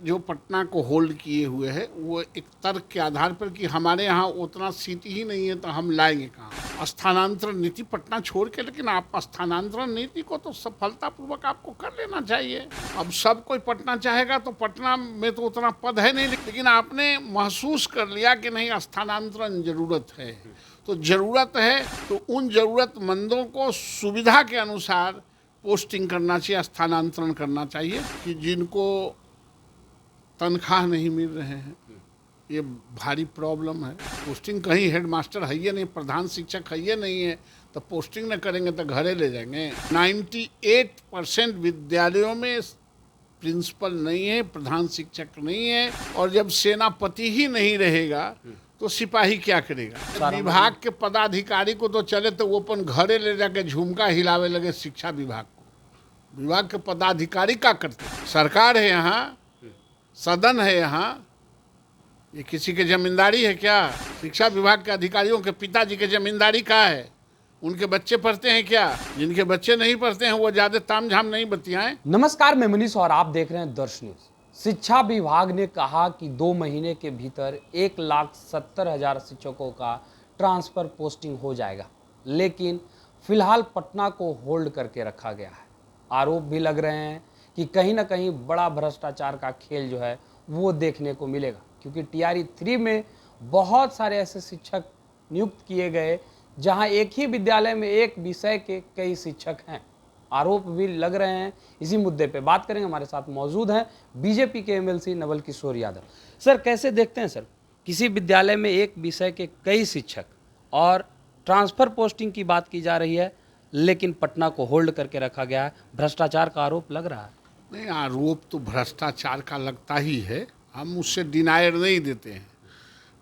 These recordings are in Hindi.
जो पटना को होल्ड किए हुए है वो एक तर्क के आधार पर कि हमारे यहाँ उतना सीट ही नहीं है तो हम लाएंगे कहाँ। स्थानांतरण नीति पटना छोड़ के, लेकिन आप स्थानांतरण नीति को तो सफलतापूर्वक आपको कर लेना चाहिए। अब सब कोई पटना चाहेगा तो पटना में तो उतना पद है नहीं, लेकिन आपने महसूस कर लिया कि नहीं स्थानांतरण जरूरत है, तो ज़रूरत है तो उन ज़रूरतमंदों को सुविधा के अनुसार पोस्टिंग करना चाहिए, स्थानांतरण करना चाहिए। कि जिनको तनख्वाह नहीं मिल रहे हैं, ये भारी प्रॉब्लम है। पोस्टिंग कहीं हेडमास्टर है ये नहीं, प्रधान शिक्षक है ये नहीं है, तो पोस्टिंग न करेंगे तो घरे ले जाएंगे। 98% विद्यालयों में प्रिंसिपल नहीं है, प्रधान शिक्षक नहीं है, और जब सेनापति ही नहीं रहेगा तो सिपाही क्या करेगा। विभाग के पदाधिकारी को तो चले तो वो अपन घरे ले जाके झुमका हिलावे लगे शिक्षा विभाग को। विभाग के पदाधिकारी क्या करते? सरकार है यहाँ, सदन है यहाँ, ये किसी के जमींदारी है क्या? शिक्षा विभाग के अधिकारियों के पिताजी के जमींदारी कहाँ है? उनके बच्चे पढ़ते हैं क्या? जिनके बच्चे नहीं पढ़ते हैं वो ज्यादा तामझाम नहीं बतियाएं। नमस्कार, मैं मनीष और आप देख रहे हैं दर्श न्यूज। शिक्षा विभाग ने कहा कि 2 महीने के भीतर 1,70,000 शिक्षकों का ट्रांसफर पोस्टिंग हो जाएगा, लेकिन फिलहाल पटना को होल्ड करके रखा गया है। आरोप भी लग रहे हैं कि कहीं ना कहीं बड़ा भ्रष्टाचार का खेल जो है वो देखने को मिलेगा, क्योंकि TRE 3 में बहुत सारे ऐसे शिक्षक नियुक्त किए गए जहां एक ही विद्यालय में एक विषय के कई शिक्षक हैं। आरोप भी लग रहे हैं। इसी मुद्दे पे बात करेंगे। हमारे साथ मौजूद हैं बीजेपी के MLC नवल किशोर यादव। सर, कैसे देखते हैं सर, किसी विद्यालय में एक विषय के कई शिक्षक और ट्रांसफर पोस्टिंग की बात की जा रही है, लेकिन पटना को होल्ड करके रखा गया है, भ्रष्टाचार का आरोप लग रहा है। नहीं, आरोप तो भ्रष्टाचार का लगता ही है, हम उससे डिनायर नहीं देते हैं,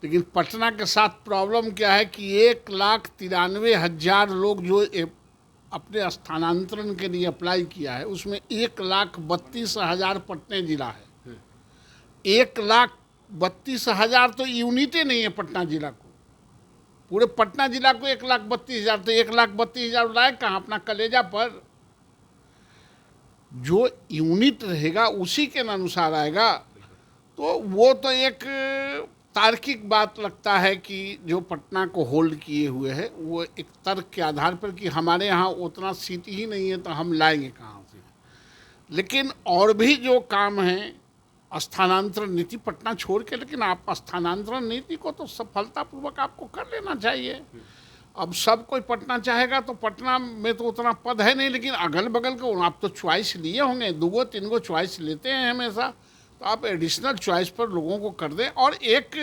लेकिन पटना के साथ प्रॉब्लम क्या है कि 1,93,000 लोग जो अपने स्थानांतरण के लिए अप्लाई किया है, उसमें 1,32,000 पटना जिला है। 1,32,000 तो यूनिटें नहीं है पटना जिला को, पूरे पटना जिला को 1,32,000, तो 1,32,000 लाए कहाँ? अपना कलेजा पर। जो यूनिट रहेगा उसी के अनुसार आएगा, तो वो तो एक तार्किक बात लगता है कि जो पटना को होल्ड किए हुए है वो एक तर्क के आधार पर कि हमारे यहाँ उतना सीट ही नहीं है तो हम लाएंगे कहाँ से। लेकिन और भी जो काम हैं, स्थानांतरण नीति पटना छोड़ के, लेकिन आप स्थानांतरण नीति को तो सफलतापूर्वक आपको कर लेना चाहिए। अब सब कोई पटना चाहेगा तो पटना में तो उतना पद है नहीं, लेकिन अगल बगल को आप तो चॉइस लिए होंगे, 2-3 चॉइस लेते हैं हमेशा, तो आप एडिशनल चॉइस पर लोगों को कर दें और एक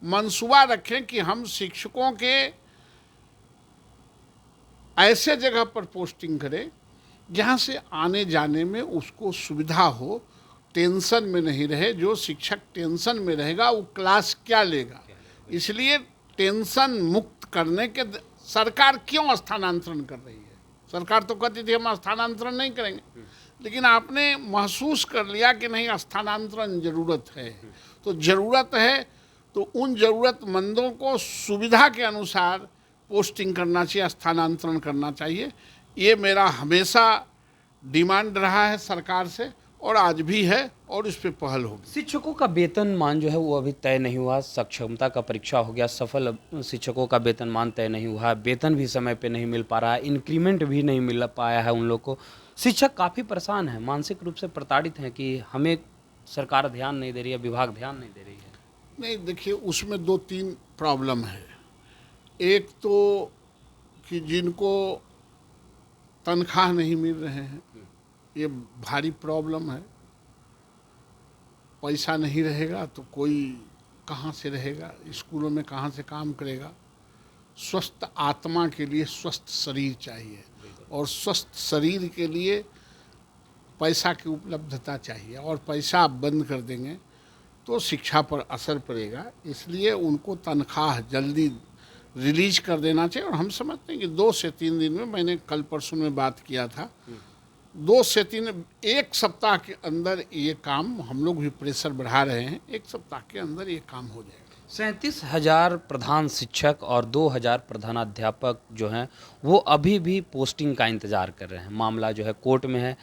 मंसूबा रखें कि हम शिक्षकों के ऐसे जगह पर पोस्टिंग करें जहाँ से आने जाने में उसको सुविधा हो, टेंशन में नहीं रहे। जो शिक्षक टेंशन में रहेगा वो क्लास क्या लेगा, इसलिए टेंशन मुक्त करने के सरकार क्यों स्थानांतरण कर रही है। सरकार तो कहती थी हम स्थानांतरण नहीं करेंगे, लेकिन आपने महसूस कर लिया कि नहीं स्थानांतरण जरूरत है, तो ज़रूरत है तो उन ज़रूरतमंदों को सुविधा के अनुसार पोस्टिंग करना चाहिए, स्थानांतरण करना चाहिए। ये मेरा हमेशा डिमांड रहा है सरकार से, और आज भी है, और इस पे पहल होगी। शिक्षकों का वेतनमान जो है वो अभी तय नहीं हुआ। सक्षमता का परीक्षा हो गया सफल, शिक्षकों का वेतनमान तय नहीं हुआ, वेतन भी समय पे नहीं मिल पा रहा है, इंक्रीमेंट भी नहीं मिल पाया है उन लोग को। शिक्षक काफ़ी परेशान हैं, मानसिक रूप से प्रताड़ित हैं कि हमें सरकार ध्यान नहीं दे रही है, विभाग ध्यान नहीं दे रही है। नहीं, देखिए उसमें 2-3 प्रॉब्लम है। एक तो कि जिनको तनख्वाह नहीं मिल रहे हैं, ये भारी प्रॉब्लम है। पैसा नहीं रहेगा तो कोई कहाँ से रहेगा, स्कूलों में कहाँ से काम करेगा। स्वस्थ आत्मा के लिए स्वस्थ शरीर चाहिए, और स्वस्थ शरीर के लिए पैसा की उपलब्धता चाहिए, और पैसा आप बंद कर देंगे तो शिक्षा पर असर पड़ेगा। इसलिए उनको तनख्वाह जल्दी रिलीज कर देना चाहिए। और हम समझते हैं कि 2 से 3 दिन में, मैंने कल परसों में बात किया था, 2 से 3, 1 सप्ताह के अंदर ये काम, हम लोग भी प्रेशर बढ़ा रहे हैं, 1 सप्ताह के अंदर ये काम हो जाएगा। 37,000 प्रधान शिक्षक और 2,000 प्रधानाध्यापक जो हैं वो अभी भी पोस्टिंग का इंतज़ार कर रहे हैं। मामला जो है कोर्ट में है।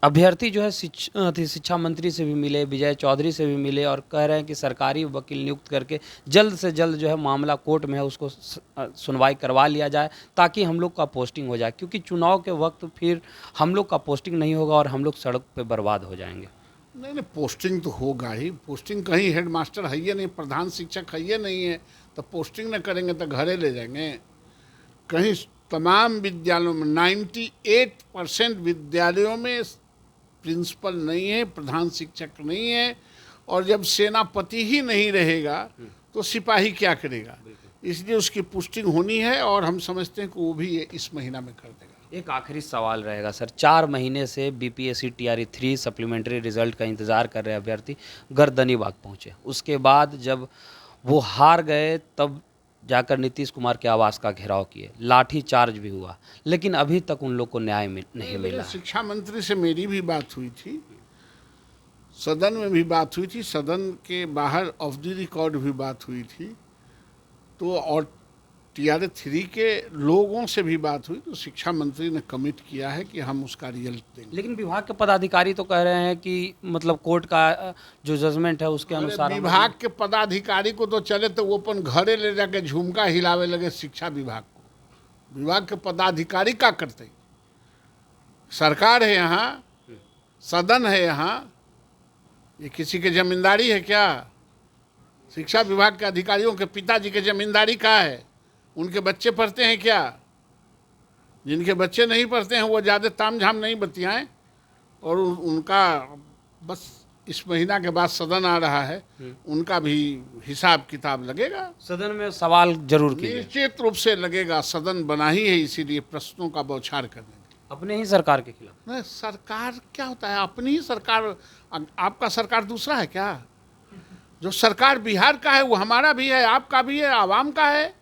अभ्यर्थी जो है शिक्षा मंत्री से भी मिले, विजय चौधरी से भी मिले और कह रहे हैं कि सरकारी वकील नियुक्त करके जल्द से जल्द जो है मामला कोर्ट में है उसको सुनवाई करवा लिया जाए ताकि हम लोग का पोस्टिंग हो जाए, क्योंकि चुनाव के वक्त फिर हम लोग का पोस्टिंग नहीं होगा और हम लोग सड़क पे बर्बाद हो जाएंगे। नहीं, पोस्टिंग तो होगा ही। पोस्टिंग कहीं हेड मास्टर है ही नहीं, प्रधान शिक्षक है ही नहीं है, तो पोस्टिंग न करेंगे तो घरे ले जाएंगे। कहीं तमाम विद्यालयों में 98% विद्यालयों में प्रिंसिपल नहीं है, प्रधान शिक्षक नहीं है, और जब सेनापति ही नहीं रहेगा तो सिपाही क्या करेगा। इसलिए उसकी पोस्टिंग होनी है और हम समझते हैं कि वो भी इस महीना में कर देगा। एक आखिरी सवाल रहेगा सर, 4 महीने से बीपीएससी टीआरई 3 सप्लीमेंट्री रिजल्ट का इंतज़ार कर रहे अभ्यर्थी गर्दनीबाग पहुँचे, उसके बाद जब वो हार गए तब जाकर नीतीश कुमार के आवास का घेराव किए, लाठी चार्ज भी हुआ, लेकिन अभी तक उन लोग को न्याय नहीं मिला। शिक्षा मंत्री से मेरी भी बात हुई थी, सदन में भी बात हुई थी, सदन के बाहर ऑफ द रिकॉर्ड भी बात हुई थी, तो और टीआरई 3 के लोगों से भी बात हुई, तो शिक्षा मंत्री ने कमिट किया है कि हम उसका रिजल्ट देंगे। लेकिन विभाग के पदाधिकारी तो कह रहे हैं कि मतलब कोर्ट का जो जजमेंट है उसके अनुसार विभाग के पदाधिकारी को तो चले तो वो अपन घरे ले जाके झुमका हिलावे लगे शिक्षा विभाग को। विभाग के पदाधिकारी क्या करते? सरकार है यहाँ, सदन है यहाँ, ये किसी के जमींदारी है क्या? शिक्षा विभाग के अधिकारियों के पिताजी के जमींदारी का है? उनके बच्चे पढ़ते हैं क्या? जिनके बच्चे नहीं पढ़ते हैं वो ज़्यादा ताम झाम नहीं बतियाएं, और उनका बस इस महीना के बाद सदन आ रहा है, उनका भी हिसाब किताब लगेगा। सदन में सवाल जरूर कीजिए। निश्चित रूप से लगेगा, सदन बना ही है इसीलिए प्रश्नों का बौछार करने अपने ही सरकार के खिलाफ। नहीं, सरकार क्या होता है? अपनी ही सरकार। आपका सरकार दूसरा है क्या? जो सरकार बिहार का है वो हमारा भी है, आपका भी है, आवाम का है।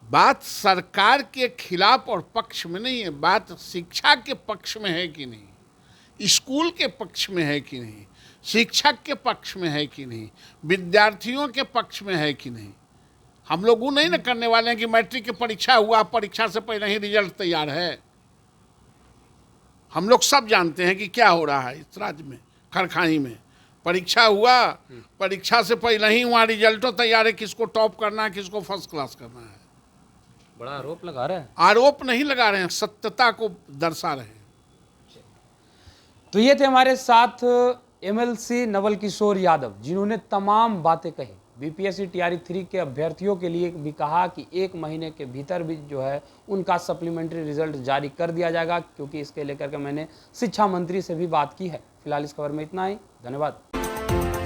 बात सरकार के खिलाफ और पक्ष में नहीं है, बात शिक्षा के पक्ष में है कि नहीं, स्कूल के पक्ष में है कि नहीं, शिक्षक के पक्ष में है कि नहीं, विद्यार्थियों के पक्ष में है कि नहीं। हम लोग वो नहीं ना करने वाले हैं कि मैट्रिक की परीक्षा हुआ, परीक्षा से पहले ही रिजल्ट तैयार है। हम लोग सब जानते हैं कि क्या हो रहा है इस राज्य में, खरखानी में। परीक्षा हुआ, परीक्षा से पहले ही वहाँ रिजल्टों तैयार है, किसको टॉप करना है, किसको फर्स्ट क्लास करना है। बड़ा आरोप लगा रहे हैं। आरोप नहीं लगा रहे हैं, सत्यता को दर्शा रहे हैं। तो ये थे हमारे साथ एमएलसी नवल किशोर यादव, जिन्होंने तमाम बातें कही। बीपीएससी टीआरई 3 के अभ्यर्थियों के लिए भी कहा कि 1 महीने के भीतर भी जो है उनका सप्लीमेंट्री रिजल्ट जारी कर दिया जाएगा, क्योंकि इसके लेकर के मैंने शिक्षा मंत्री से भी बात की है। फिलहाल इस खबर में इतना ही, धन्यवाद।